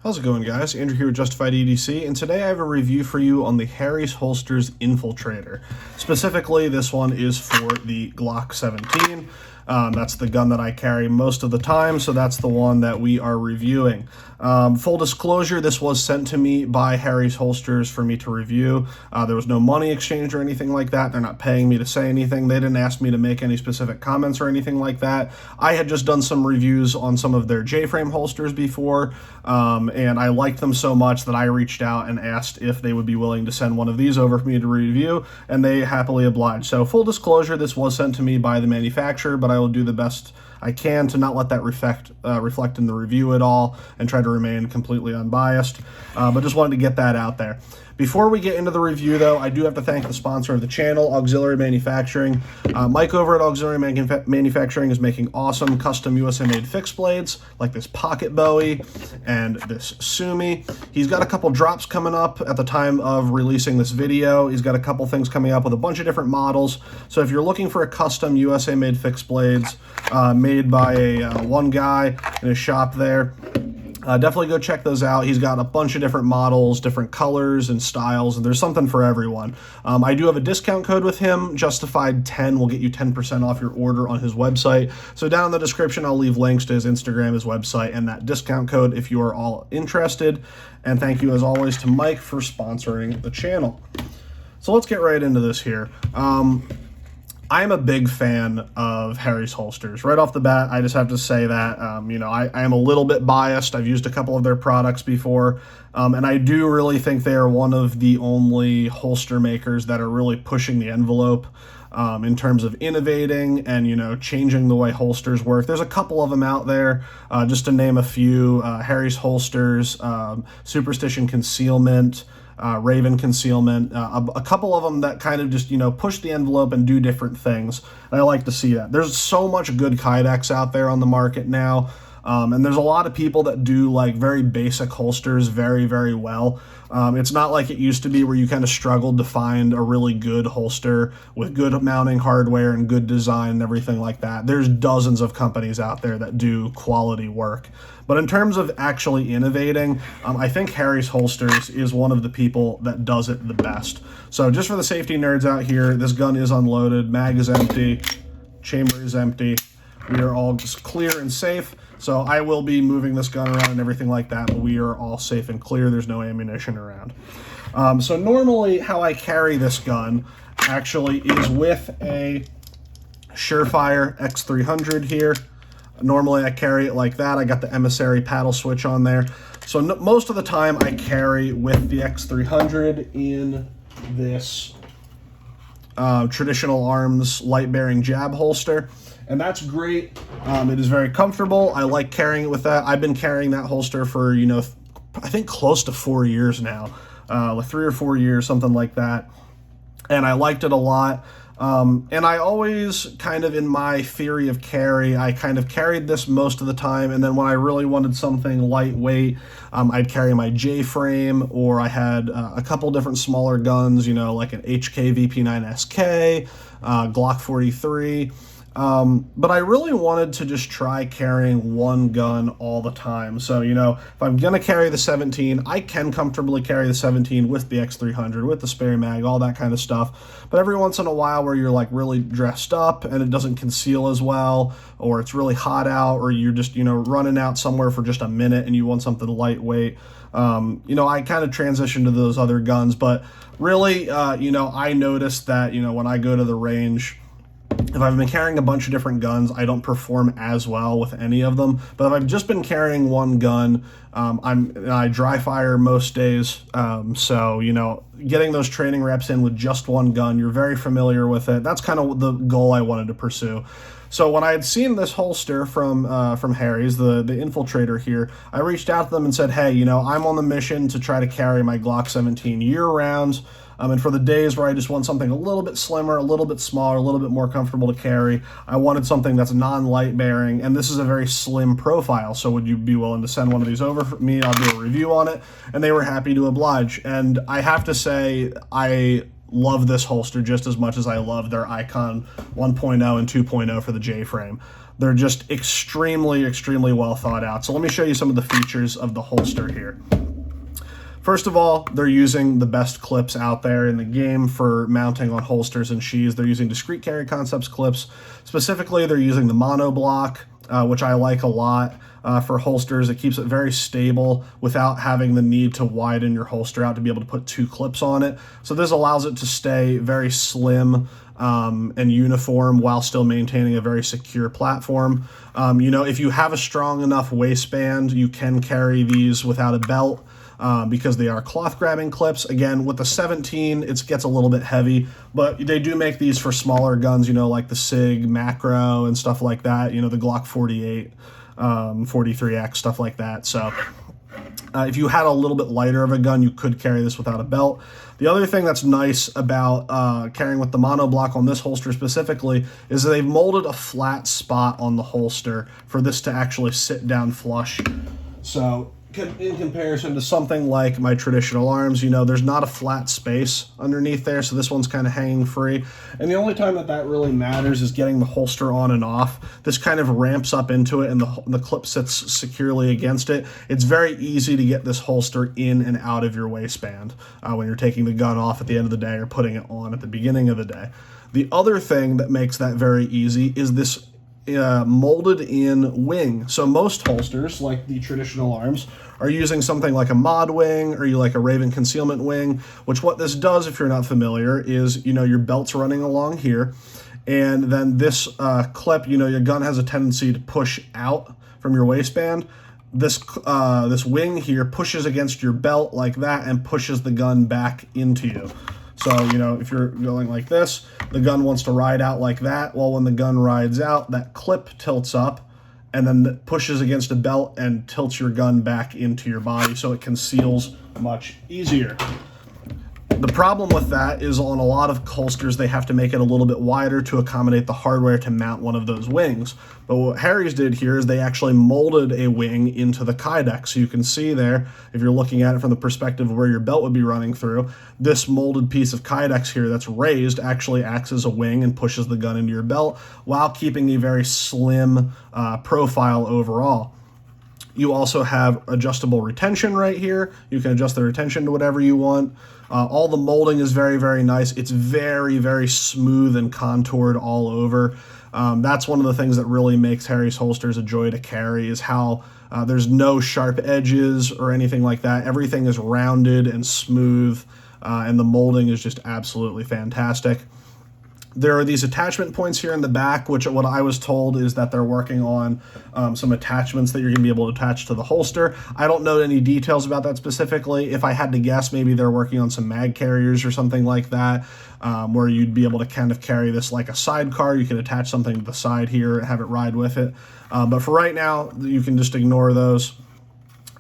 How's it going, guys? Andrew here with Justified EDC, and today I have a review for you on the Harry's Holsters Infiltrator. Specifically, this one is for the Glock 17. That's the gun that I carry most of the time, so that's the one that we are reviewing. Full disclosure, this was sent to me by Harry's Holsters for me to review. There was no money exchange or anything like that. They're not paying me to say anything. They didn't ask me to make any specific comments or anything like that. I had just done some reviews on some of their J-frame holsters before, and I liked them so much that I reached out and asked if they would be willing to send one of these over for me to review, and they happily obliged. So full disclosure, this was sent to me by the manufacturer, but I will do the best I can to not let that reflect in the review at all and try to remain completely unbiased, but just wanted to get that out there. Before we get into the review, though, I do have to thank the sponsor of the channel, Auxiliary Manufacturing. Mike over at Auxiliary Manufacturing is making awesome custom USA-made fixed blades, like this Pocket Bowie and this Sumi. He's got a couple drops coming up at the time of releasing this video. He's got a couple things coming up with a bunch of different models. So if you're looking for a custom USA-made fixed blades made by one guy in his shop there, definitely go check those out. He's got a bunch of different models, different colors and styles, and there's something for everyone. I do have a discount code with him. Justified10 will get you 10% off your order on his website. So down in the description, I'll leave links to his Instagram, his website, and that discount code if you are all interested. And thank you, as always, to Mike for sponsoring the channel. So let's get right into this here. I'm a big fan of Harry's Holsters. Right off the bat, I just have to say that, I am a little bit biased. I've used a couple of their products before, and I do really think they are one of the only holster makers that are really pushing the envelope in terms of innovating and, changing the way holsters work. There's a couple of them out there, just to name a few: Harry's Holsters, Superstition Concealment, Raven Concealment, a couple of them that kind of just, push the envelope and do different things. And I like to see that. There's so much good kydex out there on the market now. And there's a lot of people that do like very basic holsters very, very well. It's not like it used to be where you kind of struggled to find a really good holster with good mounting hardware and good design and everything like that. There's dozens of companies out there that do quality work. But in terms of actually innovating, I think Harry's Holsters is one of the people that does it the best. So just for the safety nerds out here, this gun is unloaded, mag is empty, chamber is empty. We are all just clear and safe. So I will be moving this gun around and everything like that, but we are all safe and clear. There's no ammunition around. So normally how I carry this gun actually is with a Surefire X300 here. Normally I carry it like that. I got the emissary paddle switch on there. So most of the time I carry with the X300 in this traditional arms light-bearing jab holster. And that's great. It is very comfortable. I like carrying it with that. I've been carrying that holster for, I think close to 4 years now, like 3 or 4 years, something like that. And I liked it a lot. And I always kind of, in my theory of carry, I kind of carried this most of the time. And then when I really wanted something lightweight, I'd carry my J-frame, or I had a couple different smaller guns, like an HK VP9SK, Glock 43. But I really wanted to just try carrying one gun all the time. So, if I'm going to carry the 17, I can comfortably carry the 17 with the X300, with the spare mag, all that kind of stuff. But every once in a while where you're like really dressed up and it doesn't conceal as well, or it's really hot out, or you're just, running out somewhere for just a minute and you want something lightweight, I kind of transitioned to those other guns. But really, I noticed that, when I go to the range, if I've been carrying a bunch of different guns, I don't perform as well with any of them. But if I've just been carrying one gun, I dry fire most days. So, getting those training reps in with just one gun, you're very familiar with it. That's kind of the goal I wanted to pursue. So when I had seen this holster from Harry's, the Infiltrator here, I reached out to them and said, hey, I'm on the mission to try to carry my Glock 17 year-round. And for the days where I just want something a little bit slimmer, a little bit smaller, a little bit more comfortable to carry, I wanted something that's non-light bearing, and this is a very slim profile, so would you be willing to send one of these over for me? I'll do a review on it. And they were happy to oblige. And I have to say, I love this holster just as much as I love their Icon 1.0 and 2.0 for the J-frame. They're just extremely, extremely well thought out. So let me show you some of the features of the holster here. First of all, they're using the best clips out there in the game for mounting on holsters and sheaths. They're using Discreet Carry Concepts clips. Specifically, they're using the mono block, which I like a lot for holsters. It keeps it very stable without having the need to widen your holster out to be able to put 2 clips on it. So this allows it to stay very slim and uniform while still maintaining a very secure platform. You know, if you have a strong enough waistband, you can carry these without a belt. Because they are cloth grabbing clips. Again, with the 17, it gets a little bit heavy, but they do make these for smaller guns, you know, like the SIG macro and stuff like that, you know, the Glock 48, 43X, stuff like that. So if you had a little bit lighter of a gun, you could carry this without a belt. The other thing that's nice about carrying with the mono block on this holster specifically is that they've molded a flat spot on the holster for this to actually sit down flush. So in comparison to something like my traditional arms, you know, there's not a flat space underneath there, so this one's kind of hanging free. And the only time that really matters is getting the holster on and off. This kind of ramps up into it, and the clip sits securely against it. It's very easy to get this holster in and out of your waistband when you're taking the gun off at the end of the day or putting it on at the beginning of the day. The other thing that makes that very easy is this molded in wing. So most holsters, like the traditional arms, are using something like a mod wing or like a Raven concealment wing, which what this does, if you're not familiar, is, you know, your belt's running along here, and then this clip, you know, your gun has a tendency to push out from your waistband. This wing here pushes against your belt like that and pushes the gun back into you. So, you know, if you're going like this, the gun wants to ride out like that. Well, when the gun rides out, that clip tilts up and then pushes against a belt and tilts your gun back into your body, so it conceals much easier. The problem with that is on a lot of holsters, they have to make it a little bit wider to accommodate the hardware to mount one of those wings. But what Harry's did here is they actually molded a wing into the Kydex. So you can see there, if you're looking at it from the perspective of where your belt would be running through, this molded piece of Kydex here that's raised actually acts as a wing and pushes the gun into your belt while keeping a very slim profile overall. You also have adjustable retention right here. You can adjust the retention to whatever you want. All the molding is very, very nice. It's very, very smooth and contoured all over. That's one of the things that really makes Harry's holsters a joy to carry, is how there's no sharp edges or anything like that. Everything is rounded and smooth, and the molding is just absolutely fantastic. There are these attachment points here in the back, which what I was told is that they're working on some attachments that you're going to be able to attach to the holster. I don't know any details about that specifically. If I had to guess, maybe they're working on some mag carriers or something like that, where you'd be able to kind of carry this like a sidecar. You can attach something to the side here and have it ride with it. But for right now, you can just ignore those.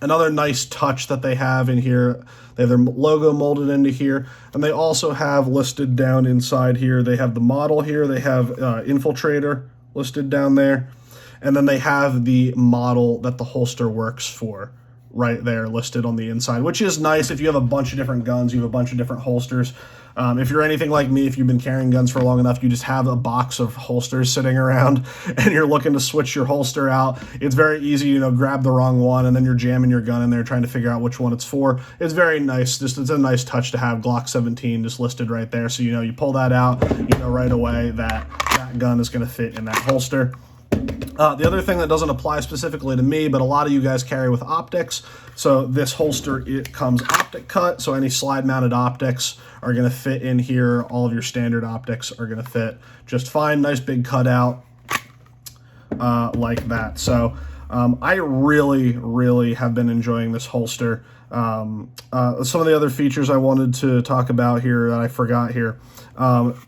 Another nice touch that they have in here, they have their logo molded into here, and they also have listed down inside here, they have the model here, they have Infiltrator listed down there, and then they have the model that the holster works for right there listed on the inside, which is nice if you have a bunch of different guns, you have a bunch of different holsters. If you're anything like me, if you've been carrying guns for long enough, you just have a box of holsters sitting around and you're looking to switch your holster out. It's very easy, you know, grab the wrong one and then you're jamming your gun in there trying to figure out which one it's for. It's very nice. Just it's a nice touch to have Glock 17 just listed right there. So, you know, you pull that out, you know right away that that gun is going to fit in that holster. The other thing that doesn't apply specifically to me, but a lot of you guys carry with optics. So this holster, it comes optic cut, so any slide mounted optics are going to fit in here. All of your standard optics are going to fit just fine. Nice big cutout like that. So I really have been enjoying this holster. Some of the other features I wanted to talk about here that I forgot here.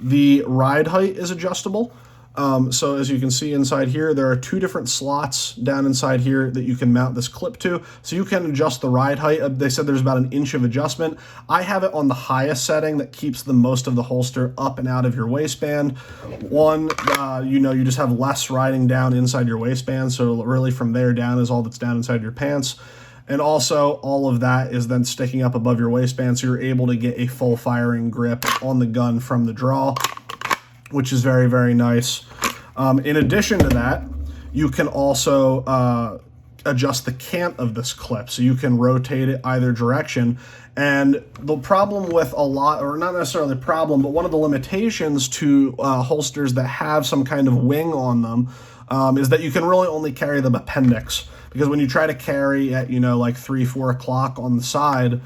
The ride height is adjustable. So as you can see inside here, there are 2 different slots down inside here that you can mount this clip to. So you can adjust the ride height. They said there's about 1 inch of adjustment. I have it on the highest setting that keeps the most of the holster up and out of your waistband. One, you know, you just have less riding down inside your waistband. So really from there down is all that's down inside your pants. And also all of that is then sticking up above your waistband. So you're able to get a full firing grip on the gun from the draw, which is very, very nice. In addition to that, you can also adjust the cant of this clip, so you can rotate it either direction. And the problem with a lot, or not necessarily a problem, but one of the limitations to holsters that have some kind of wing on them is that you can really only carry the appendix, because when you try to carry at, you know, like 3-4 o'clock on the side,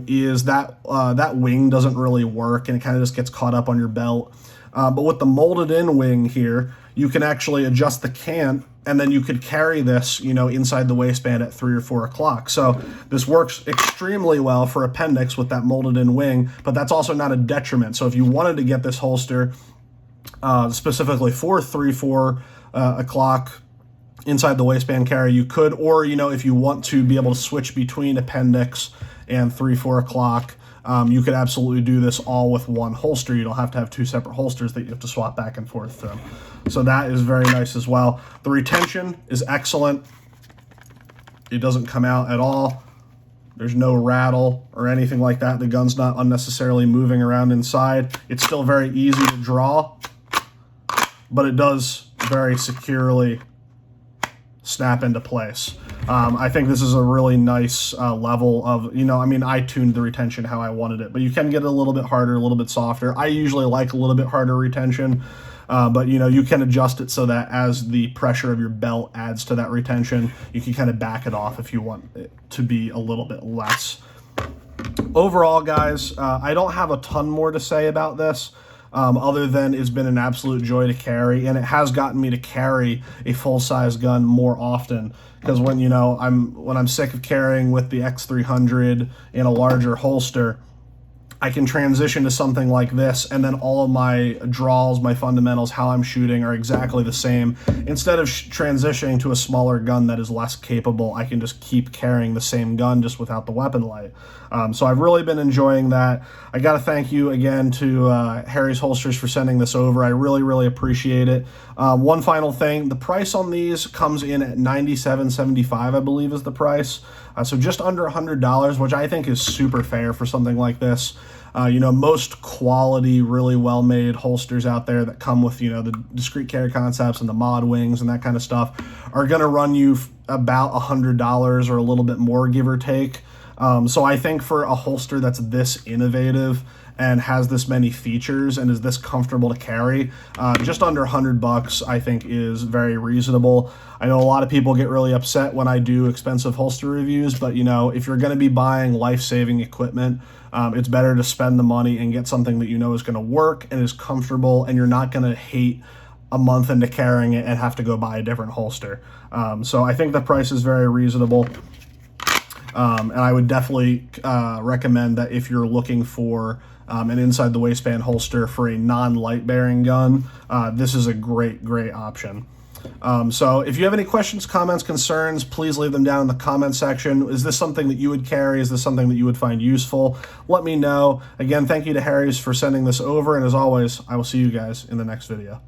is that that wing doesn't really work, and it kind of just gets caught up on your belt. But with the molded in wing here, you can actually adjust the cant, and then you could carry this, you know, inside the waistband at 3 or 4 o'clock. So this works extremely well for appendix with that molded in wing, but that's also not a detriment. So if you wanted to get this holster specifically for 3-4 o'clock inside the waistband carry, you could. Or, you know, if you want to be able to switch between appendix and 3-4 o'clock, you could absolutely do this all with one holster. You don't have to have two separate holsters that you have to swap back and forth through. So that is very nice as well. The retention is excellent. It doesn't come out at all. There's no rattle or anything like that. The gun's not unnecessarily moving around inside. It's still very easy to draw, but it does very securely snap into place. I think this is a really nice level of, you know, I mean, I tuned the retention how I wanted it, but you can get it a little bit harder, a little bit softer. I usually like a little bit harder retention, but, you know, you can adjust it so that as the pressure of your belt adds to that retention, you can kind of back it off if you want it to be a little bit less. Overall, guys, I don't have a ton more to say about this. Other than it's been an absolute joy to carry, and it has gotten me to carry a full-size gun more often, because when, you know, when I'm sick of carrying with the X300 in a larger holster, I can transition to something like this, and then all of my draws, my fundamentals, how I'm shooting are exactly the same. Instead of transitioning to a smaller gun that is less capable, I can just keep carrying the same gun just without the weapon light. So I've really been enjoying that. I got to thank you again to Harry's Holsters for sending this over. I really, really appreciate it. One final thing, the price on these comes in at $97.75, I believe is the price. So just under $100, which I think is super fair for something like this. You know, most quality, really well-made holsters out there that come with, you know, the discrete carry concepts and the mod wings and that kind of stuff are going to run you about $100 or a little bit more, give or take. So I think for a holster that's this innovative and has this many features and is this comfortable to carry, just under $100 I think is very reasonable. I know a lot of people get really upset when I do expensive holster reviews, but, you know, if you're going to be buying life-saving equipment, it's better to spend the money and get something that you know is going to work and is comfortable, and you're not going to hate a month into carrying it and have to go buy a different holster. So I think the price is very reasonable. And I would definitely recommend that if you're looking for an inside the waistband holster for a non-light bearing gun, this is a great, great option. So if you have any questions, comments, concerns, please leave them down in the comment section. Is this something that you would carry? Is this something that you would find useful? Let me know. Again, thank you to Harry's for sending this over, and as always, I will see you guys in the next video.